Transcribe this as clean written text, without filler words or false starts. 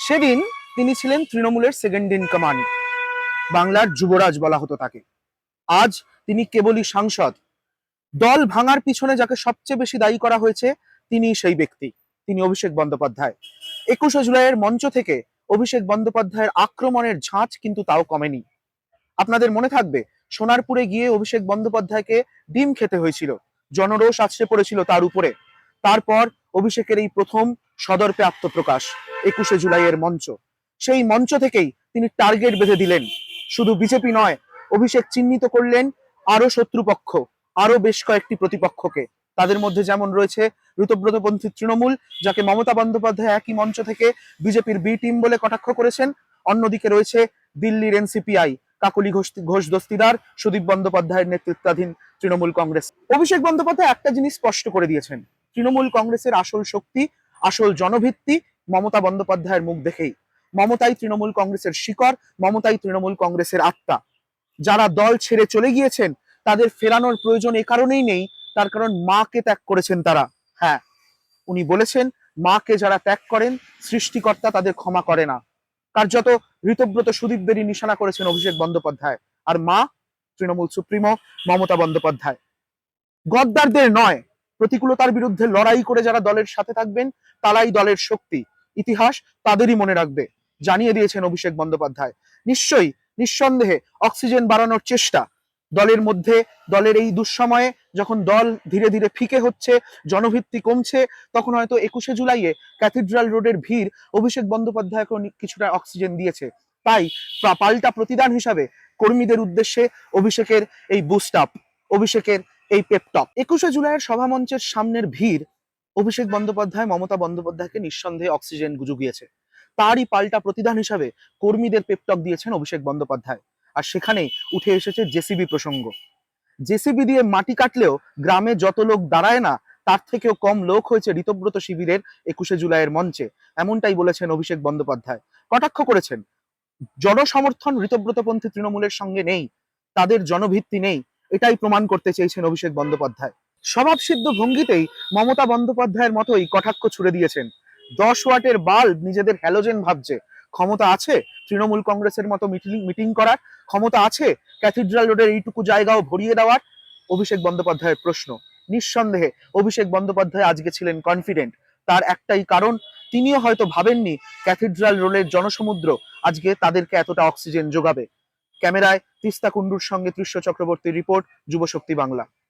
সেদিন তিনি ছিলেন তৃণমূলের সেকেন্ড ইন কমান্ড, বাংলার যুবরাজ বলা হতো তাকে। আজ তিনি কেবলই সাংসদ। দল ভাঙার পিছনে যাকে সবচেয়ে বেশি দায়ী করা হয়েছে তিনি সেই ব্যক্তি, তিনি অভিষেক বন্দ্যোপাধ্যায়। 21শে জুলাইয়ের মঞ্চ থেকে অভিষেক বন্দ্যোপাধ্যায়ের আক্রমণের ঝাঁজ কিন্তু তাও কমেনি। আপনাদের মনে থাকবে, সোনারপুরে গিয়ে অভিষেক বন্দ্যোপাধ্যায়কে ডিম খেতে হয়েছিল, জনরোষ আছড়ে পড়েছিল তার উপরে। তারপর অভিষেকের এই প্রথম সদর্পে আত্মপ্রকাশ 21শে জুলাইয়ের মঞ্চ। সেই মঞ্চ থেকেই তিনি টার্গেট বেঁধে দিলেন। শুধু বিজেপি নয়, অভিষেক চিহ্নিত করলেন আরো শত্রুপক্ষ, আরো বেশ কয়েকটি প্রতিপক্ষকে। তাদের মধ্যে যেমন রয়েছে ঋতব্রতপন্থী তৃণমূল, যাকে মমতা বন্দ্যোপাধ্যায় একই মঞ্চ থেকে বিজেপির বি টিম বলে কটাক্ষ করেছেন। অন্যদিকে রয়েছে দিল্লির এনসিপিআই, কাকলি ঘোষ দস্তিদার, সুদীপ বন্দ্যোপাধ্যায়ের নেতৃত্বাধীন তৃণমূল কংগ্রেস। অভিষেক বন্দ্যোপাধ্যায় একটা জিনিস স্পষ্ট করে দিয়েছেন, তৃণমূল কংগ্রেসের আসল শক্তি, আসল জনভিত্তি মমতা বন্দ্যোপাধ্যায়ের মুখ দেখেই। মমতাই তৃণমূল কংগ্রেসের শিকড়, মমতাই তৃণমূল কংগ্রেসের আত্মা। যারা দল ছেড়ে চলে গিয়েছেন তাদের ফেরানোর প্রয়োজন এ কারণেই নেই, তার কারণ মাকে ত্যাগ করেছেন তারা। হ্যাঁ, উনি বলেছেন, মাকে যারা ত্যাগ করেন সৃষ্টিকর্তা তাদের ক্ষমা করে না। কার্যত ঋতব্রত সুদীপদেরই নিশানা করেছেন অভিষেক বন্দ্যোপাধ্যায়। আর মা তৃণমূল সুপ্রিমো মমতা বন্দ্যোপাধ্যায়। গদ্দারদের নয়, প্রতিকূলতার বিরুদ্ধে লড়াই করে যারা দলের সাথে থাকবেন তারাই দলের শক্তি। ইতিহাস তাদেরই মনে রাখবে, জানিয়ে দিয়েছেন অভিষেক বন্দ্যোপাধ্যায়। নিশ্চয়ই, নিঃসন্দেহে অক্সিজেন বাড়ানোর চেষ্টা দলের মধ্যে, দলের এই দুঃসময়ে যখন দল ধীরে ধীরে ফিকে হচ্ছে, জনভিত্তি কমছে, তখন হয়তো 21শে জুলাইয়ে ক্যাথিড্রাল রোডের ভিড় অভিষেক বন্দ্যোপাধ্যায়কে কিছুটা অক্সিজেন দিয়েছে। তাই পাল্টা প্রতিদান হিসাবে কর্মীদের উদ্দেশ্যে অভিষেকের এই বুস্ট আপ, অভিষেকের এই পেপটক। 21শে জুলাইয়ের সভামঞ্চের সামনের ভিড় অভিষেক বন্দ্যোপাধ্যায় মমতা বন্দ্যোপাধ্যায়কে নিঃসন্দেহে অক্সিজেন জুগিয়েছে। তারই পাল্টা প্রতিদান হিসাবে কর্মীদের পেপটক দিয়েছেন অভিষেক বন্দ্যোপাধ্যায়। আর সেখানেই উঠে এসেছে জেসিবি প্রসঙ্গ। জেসিবি দিয়ে মাটি কাটলেও গ্রামে যত লোক দাঁড়ায় না, তার থেকেও কম লোক হয়েছে ঋতব্রত শিবিরের 21শে জুলাইয়ের মঞ্চে। এমনটাই বলেছেন অভিষেক বন্দ্যোপাধ্যায়। কটাক্ষ করেছেন, জনসমর্থন ঋতব্রতপন্থী তৃণমূলের সঙ্গে নেই, তাদের জনভিত্তি নেই, এটাই প্রমাণ করতে চেয়েছেন অভিষেক বন্দ্যোপাধ্যায়। স্বভাবসিদ্ধ ভঙ্গিতেই মমতা বন্দ্যোপাধ্যায়ের মতোই কটাক্ষ ছুড়ে দিয়েছেন। 10 ওয়াটের বাল্ব নিজেদের হ্যালোজেন ভাবছে। ক্ষমতা আছে তৃণমূল কংগ্রেসের মতো মিটিং করার? ক্ষমতা আছে ক্যাথিড্রাল রোডের এইটুকু জায়গাও ভরিয়ে দেওয়ার? অভিষেক বন্দ্যোপাধ্যায়ের প্রশ্ন। নিঃসন্দেহে অভিষেক বন্দ্যোপাধ্যায় আজকে ছিলেন কনফিডেন্ট। তার একটাই কারণ, তিনিও হয়তো ভাবেননি ক্যাথিড্রাল রোডের জনসমুদ্র আজকে তাদেরকে এতটা অক্সিজেন যোগাবে। ক্যামেরায় তিস্তা কুন্ডুর সঙ্গে তৃষ্য চক্রবর্তীর রিপোর্ট, যুবশক্তি বাংলা।